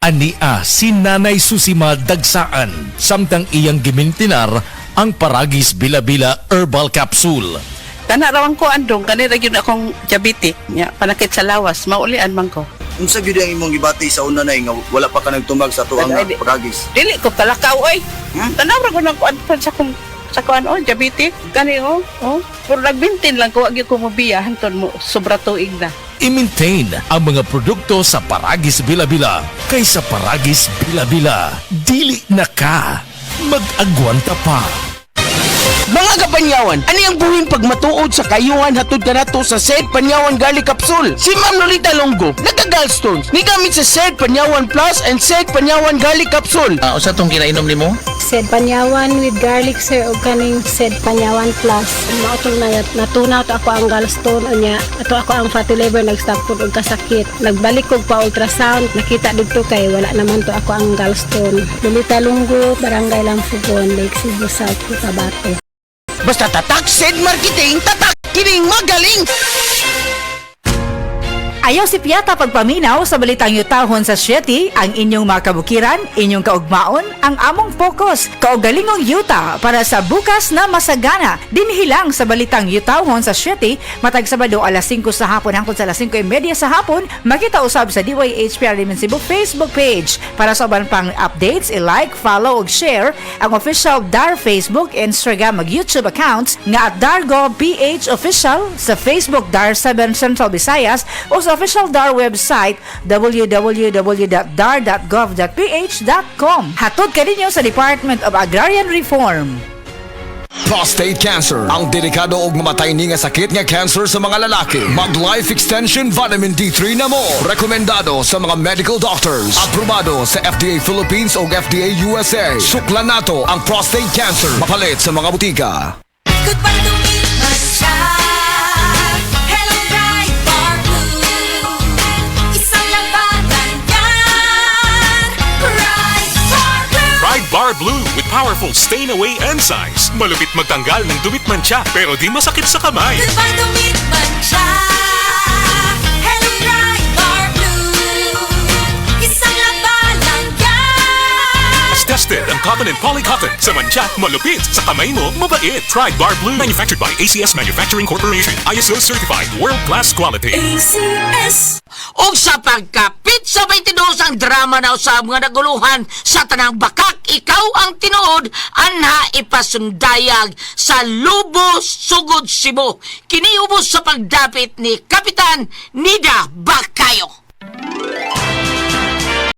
Ania si Nanay Susima Dagsaan samtang iyang gimintinar ang Paragis Bila-Bila Herbal Capsule. Tanarawan ko andong, kanira yun akong diabetic. Ya, panakit sa lawas, maulian man ko. Unsa gyud ang imong gibati sa una nay nga wala pa ka nagtumag sa tuang nga Paragis? Dili ko talakaw, oy. Tanawra ko ng kuan sa kuan, diabetic. Gani, Pero nagbintin lang ko, wag ko mabiya, hanton mo, sobra tuig na. I-maintain ang mga produkto sa Paragis Bila-Bila kaysa Paragis Bila-Bila. Dili na ka. Mag-agwanta pa. Mga kapanyawan, ani ang buhin pag matuod sa kayuhan hatod kanato sa Sed Panyawan Garlic Capsule? Si Ma'am Lolita Longo, nagka-gallstones, ni gamit sa Sed Panyawan Plus and Sed Panyawan Garlic Capsule. Usa tong kinainom nimo? Sed Panyawan with garlic sir o kaning Sed Panyawan Plus. Mautong na natunaw to ako ang gallstone unya. Ato ako ang fatty liver nag-stop pud og kasakit. Nagbalik kog pa ultrasound, nakita didto kay wala naman to ako ang gallstone. Lolita Longo, Barangay Lampugon, Lake Cebu South, Cotabato. Basta tatak Sed Marketing, tatak kining magaling! Ayaw si Piata pagpaminaw sa balitang yutahon sa Sieti, ang inyong mga kabukiran, inyong kaugmaon, ang among focus, kaugalingong yuta para sa bukas na masagana. Dinhilang sa balitang yutahon sa Sieti, matag Sabado alas 5 sa hapon hangtod sa alas 5:30 sa hapon, makita usab sa DYHPR Limen Cebu Facebook page. Para sa uban pang updates, i-like, follow ug share ang official DAR Facebook, Instagram ug YouTube accounts nga @DarGovPH Official, sa Facebook DAR 7 Central Visayas o sa official DAR website www.dar.gov.ph.com. Hatod kaninyo sa Department of Agrarian Reform. Prostate cancer, ang delikado ug mamatay ni nga sakit nga cancer sa mga lalaki. Mag Life Extension Vitamin D3 na mo. Rekomendado sa mga medical doctors. Aprobado sa FDA Philippines ug FDA USA. Suklan nato ang prostate cancer. Mapalit sa mga butika. Goodbye to me, Masha. Hello, Bright Bar Blue. Isang labanan yan. Bright Bar Blue. Bright Bar Blue with powerful stain-away enzymes. Malupit magtanggal ng dumit mancha pero di masakit sa kamay. Goodbye to me, Masha. Hello, Bright Bar Blue. Isang labanan yan. Mas tested ang cotton and polycotton. Sa mancha, malupit. Sa kamay mo, mabait. Pride Bar Blue. Manufactured by ACS Manufacturing Corporation. ISO certified. World-class quality. ACS. O sa pagkapit sa 22 ang drama na usab nga naguluhan sa tanang bakak, ikaw ang tinuod anha ipasundayag sa Lubos, Sugod, Cebu. Kiniubos sa pagdapit ni Kapitan Nida Bacayo.